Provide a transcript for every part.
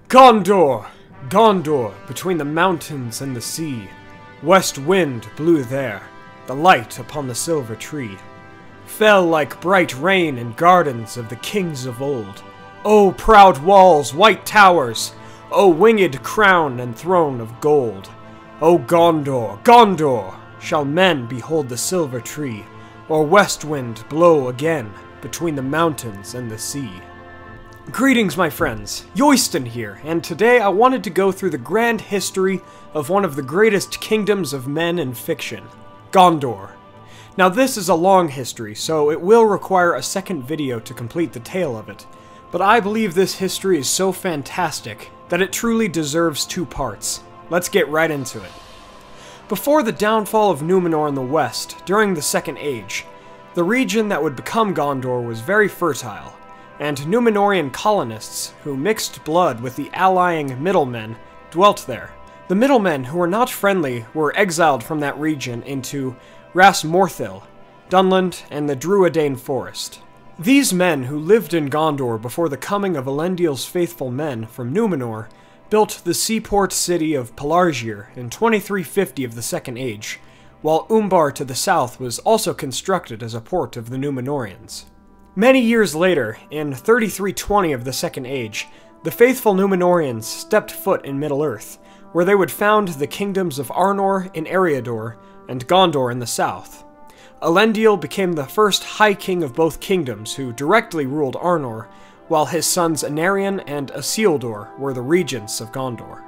Gondor! Gondor, between the mountains and the sea. West wind blew there, the light upon the silver tree. Fell like bright rain in gardens of the kings of old. O proud walls, white towers! O winged crown and throne of gold! O Gondor, Gondor! Shall men behold the silver tree, or west wind blow again between the mountains and the sea? Greetings, my friends. Yoyston here, and today I wanted to go through the grand history of one of the greatest kingdoms of men in fiction, Gondor. Now this is a long history, so it will require a second video to complete the tale of it, but I believe this history is so fantastic that it truly deserves two parts. Let's get right into it. Before the downfall of Númenor in the west, during the Second Age, the region that would become Gondor was very fertile, and Númenorian colonists, who mixed blood with the allying middlemen, dwelt there. The middlemen who were not friendly were exiled from that region into Ras Morthil, Dunland, and the Druidane Forest. These men, who lived in Gondor before the coming of Elendil's faithful men from Númenor, built the seaport city of Pelargir in 2350 of the Second Age, while Umbar to the south was also constructed as a port of the Númenorians. Many years later, in 3320 of the Second Age, the faithful Númenorians stepped foot in Middle-Earth, where they would found the kingdoms of Arnor in Eriador and Gondor in the south. Elendil became the first High King of both kingdoms who directly ruled Arnor, while his sons Anarion and Isildur were the regents of Gondor.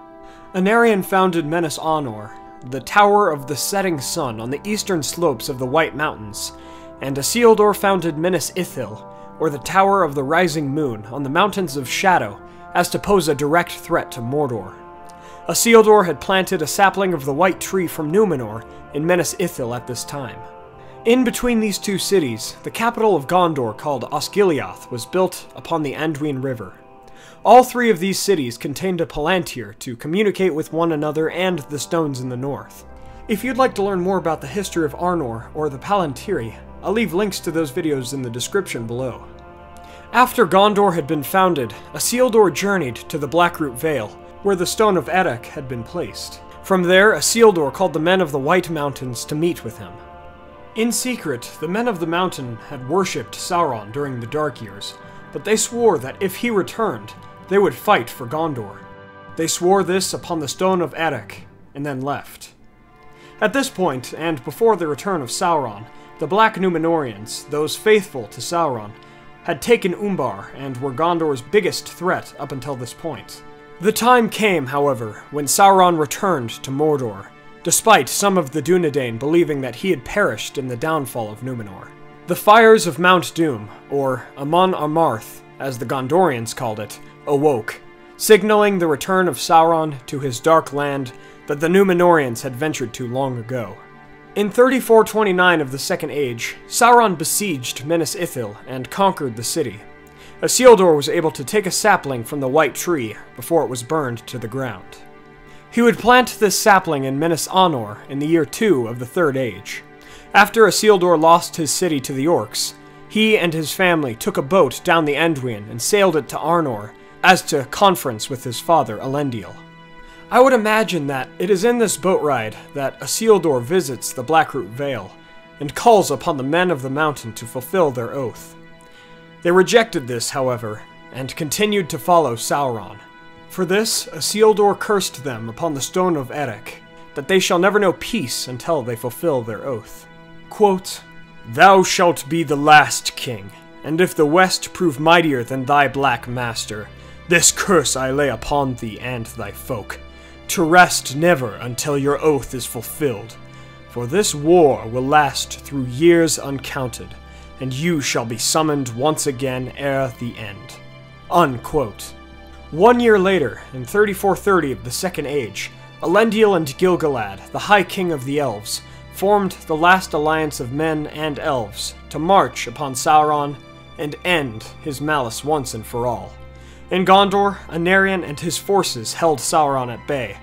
Anarion founded Minas Anor, the Tower of the Setting Sun on the eastern slopes of the White Mountains, and Isildur founded Minas Ithil, or the Tower of the Rising Moon, on the Mountains of Shadow, as to pose a direct threat to Mordor. Isildur had planted a sapling of the White Tree from Númenor in Minas Ithil at this time. In between these two cities, the capital of Gondor, called Osgiliath, was built upon the Anduin River. All three of these cities contained a Palantíri to communicate with one another and the stones in the north. If you'd like to learn more about the history of Arnor or the Palantíri, I'll leave links to those videos in the description below. After Gondor had been founded, Isildur journeyed to the Blackroot Vale, where the Stone of Erech had been placed. From there, Isildur called the men of the White Mountains to meet with him. In secret, the men of the mountain had worshipped Sauron during the Dark Years, but they swore that if he returned, they would fight for Gondor. They swore this upon the Stone of Erech, and then left. At this point, and before the return of Sauron, the Black Númenorians, those faithful to Sauron, had taken Umbar and were Gondor's biggest threat up until this point. The time came, however, when Sauron returned to Mordor, despite some of the Dunedain believing that he had perished in the downfall of Númenor. The fires of Mount Doom, or Amon Amarth, as the Gondorians called it, awoke, signaling the return of Sauron to his dark land that the Númenorians had ventured to long ago. In 3429 of the Second Age, Sauron besieged Minas Ithil and conquered the city. Isildur was able to take a sapling from the White Tree before it was burned to the ground. He would plant this sapling in Minas Anor in the year 2 of the Third Age. After Isildur lost his city to the Orcs, he and his family took a boat down the Anduin and sailed it to Arnor as to conference with his father Elendil. I would imagine that it is in this boat ride that Isildur visits the Blackroot Vale and calls upon the men of the mountain to fulfill their oath. They rejected this, however, and continued to follow Sauron. For this, Isildur cursed them upon the Stone of Erech, that they shall never know peace until they fulfill their oath. Quote, "Thou shalt be the last king, and if the West prove mightier than thy black master, this curse I lay upon thee and thy folk, to rest never until your oath is fulfilled. For this war will last through years uncounted, and you shall be summoned once again ere the end." Unquote. 1 year later, in 3430 of the Second Age, Elendil and Gil-galad, the High King of the Elves, formed the last alliance of men and elves to march upon Sauron and end his malice once and for all. In Gondor, Anarion and his forces held Sauron at bay,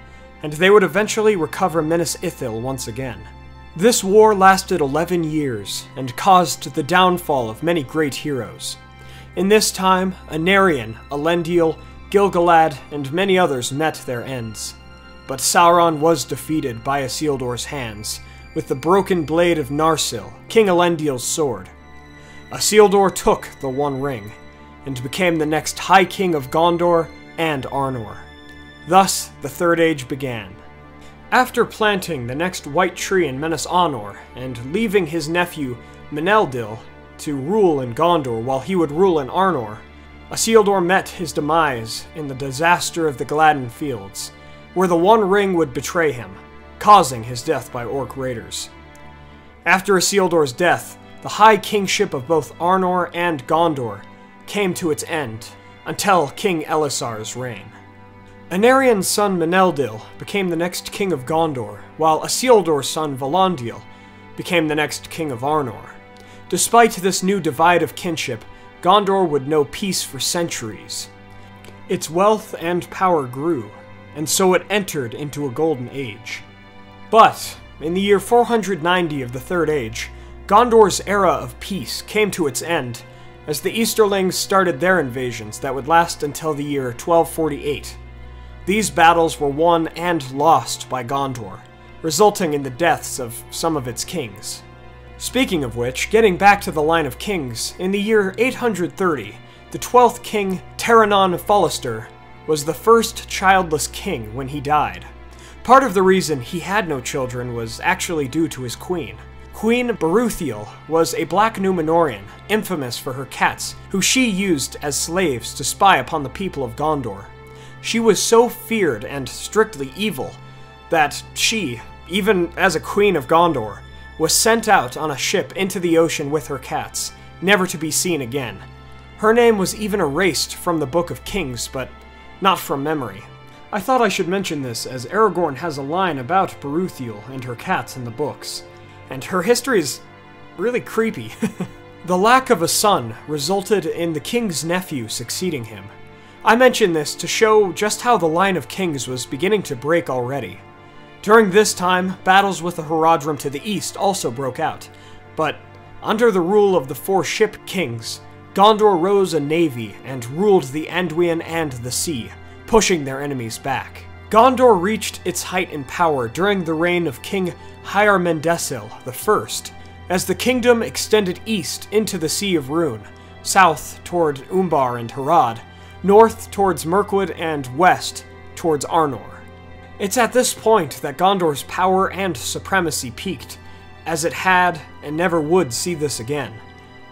and they would eventually recover Minas Ithil once again. This war lasted 11 years, and caused the downfall of many great heroes. In this time, Anarion, Elendil, Gil-galad, and many others met their ends. But Sauron was defeated by Isildur's hands, with the broken blade of Narsil, King Elendil's sword. Isildur took the One Ring, and became the next High King of Gondor and Arnor. Thus, the Third Age began. After planting the next white tree in Minas Anor, and leaving his nephew Meneldil to rule in Gondor while he would rule in Arnor, Isildur met his demise in the disaster of the Gladden Fields, where the One Ring would betray him, causing his death by orc raiders. After Isildur's death, the high kingship of both Arnor and Gondor came to its end, until King Elisar's reign. Anarian's son Meneldil became the next king of Gondor, while Isildur's son Valandil became the next king of Arnor. Despite this new divide of kinship, Gondor would know peace for centuries. Its wealth and power grew, and so it entered into a golden age. But, in the year 490 of the Third Age, Gondor's era of peace came to its end, as the Easterlings started their invasions that would last until the year 1248. These battles were won and lost by Gondor, resulting in the deaths of some of its kings. Speaking of which, getting back to the line of kings, in the year 830, the 12th king, Teranon Falister, was the first childless king when he died. Part of the reason he had no children was actually due to his queen. Queen Beruthiel was a black Númenorian, infamous for her cats, who she used as slaves to spy upon the people of Gondor. She was so feared and strictly evil that she, even as a queen of Gondor, was sent out on a ship into the ocean with her cats, never to be seen again. Her name was even erased from the Book of Kings, but not from memory. I thought I should mention this, as Aragorn has a line about Beruthiel and her cats in the books, and her history is really creepy. The lack of a son resulted in the king's nephew succeeding him. I mention this to show just how the line of kings was beginning to break already. During this time, battles with the Haradrim to the east also broke out, but under the rule of the four ship kings, Gondor rose a navy and ruled the Anduin and the sea, pushing their enemies back. Gondor reached its height in power during the reign of King Hyarmendesil I, as the kingdom extended east into the Sea of Rhûn, south toward Umbar and Harad, north towards Mirkwood, and west towards Arnor. It's at this point that Gondor's power and supremacy peaked, as it had and never would see this again.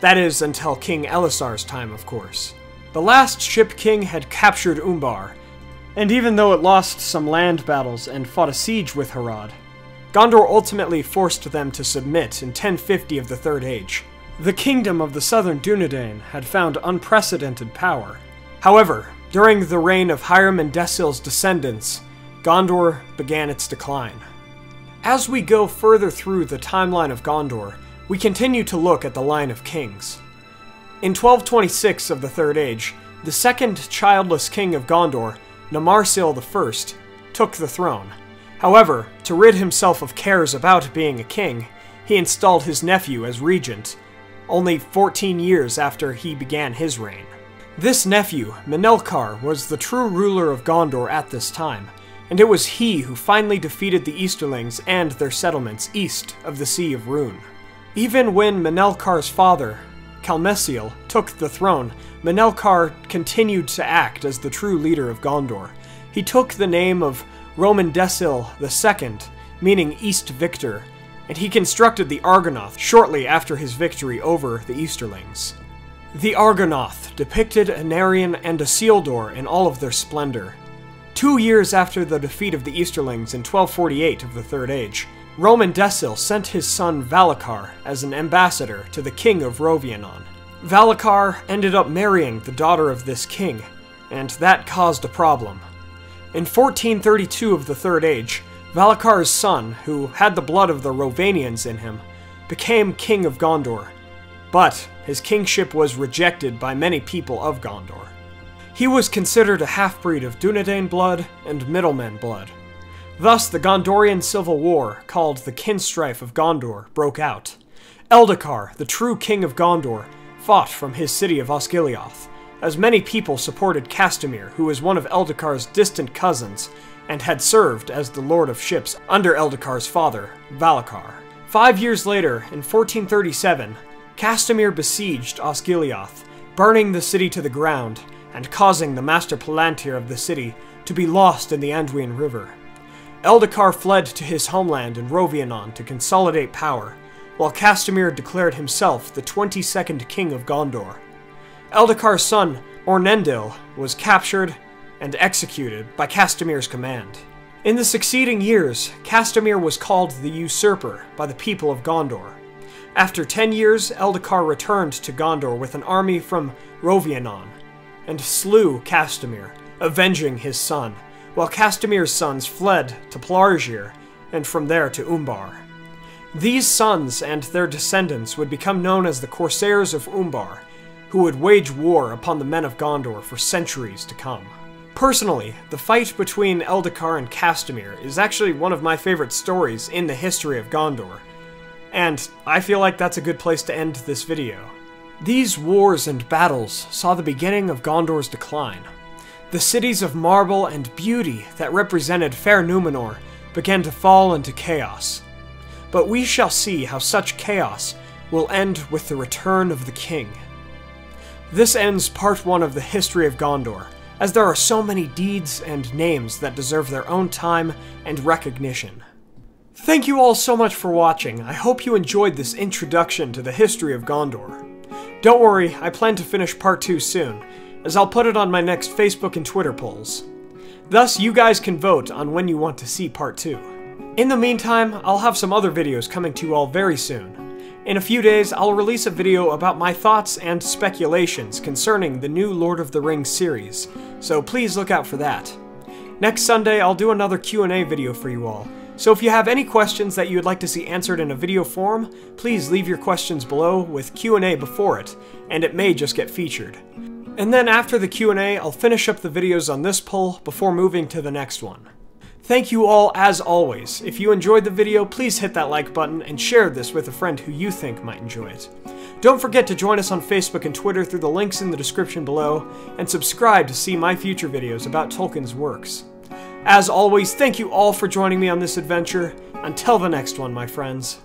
That is, until King Elisar's time, of course. The last ship king had captured Umbar, and even though it lost some land battles and fought a siege with Harad, Gondor ultimately forced them to submit in 1050 of the Third Age. The kingdom of the southern Dunedain had found unprecedented power. However, during the reign of Hyarmendesil's descendants, Gondor began its decline. As we go further through the timeline of Gondor, we continue to look at the line of kings. In 1226 of the Third Age, the second childless king of Gondor, Namarsil I, took the throne. However, to rid himself of cares about being a king, he installed his nephew as regent, only 14 years after he began his reign. This nephew, Menelkar, was the true ruler of Gondor at this time, and it was he who finally defeated the Easterlings and their settlements east of the Sea of Rhûn. Even when Menelkar's father, Calmesiel, took the throne, Menelkar continued to act as the true leader of Gondor. He took the name of Romandesil II, meaning East Victor, and he constructed the Argonath shortly after his victory over the Easterlings. The Argonath depicted Anarion and Isildur in all of their splendor. 2 years after the defeat of the Easterlings in 1248 of the Third Age, Romandesil sent his son Valakar as an ambassador to the king of Rovionon. Valakar ended up marrying the daughter of this king, and that caused a problem. In 1432 of the Third Age, Valakar's son, who had the blood of the Rovanians in him, became king of Gondor, but his kingship was rejected by many people of Gondor. He was considered a half-breed of Dunedain blood and Middlemen blood. Thus, the Gondorian civil war, called the Kinstrife of Gondor, broke out. Eldakar, the true king of Gondor, fought from his city of Osgiliath, as many people supported Castamir, who was one of Eldakar's distant cousins, and had served as the Lord of Ships under Eldakar's father, Valakar. 5 years later, in 1437, Castamir besieged Osgiliath, burning the city to the ground, and causing the Master Palantíri of the city to be lost in the Anduin River. Eldakar fled to his homeland in Rovianon to consolidate power, while Castamir declared himself the 22nd King of Gondor. Eldakar's son, Ornendil, was captured and executed by Castamir's command. In the succeeding years, Castamir was called the Usurper by the people of Gondor. After 10 years, Eldakar returned to Gondor with an army from Rovianon, and slew Castamir, avenging his son, while Castamir's sons fled to Pelargir, and from there to Umbar. These sons and their descendants would become known as the Corsairs of Umbar, who would wage war upon the men of Gondor for centuries to come. Personally, the fight between Eldakar and Castamir is actually one of my favorite stories in the history of Gondor, and I feel like that's a good place to end this video. These wars and battles saw the beginning of Gondor's decline. The cities of marble and beauty that represented fair Númenor began to fall into chaos. But we shall see how such chaos will end with the return of the king. This ends part 1 of the history of Gondor, as there are so many deeds and names that deserve their own time and recognition. Thank you all so much for watching. I hope you enjoyed this introduction to the history of Gondor. Don't worry, I plan to finish part 2 soon, as I'll put it on my next Facebook and Twitter polls. Thus, you guys can vote on when you want to see part 2. In the meantime, I'll have some other videos coming to you all very soon. In a few days, I'll release a video about my thoughts and speculations concerning the new Lord of the Rings series, so please look out for that. Next Sunday, I'll do another Q&A video for you all, so if you have any questions that you would like to see answered in a video form, please leave your questions below with Q&A before it, and it may just get featured. And then after the Q&A, I'll finish up the videos on this poll before moving to the next one. Thank you all as always. If you enjoyed the video, please hit that like button and share this with a friend who you think might enjoy it. Don't forget to join us on Facebook and Twitter through the links in the description below, and subscribe to see my future videos about Tolkien's works. As always, thank you all for joining me on this adventure. Until the next one, my friends.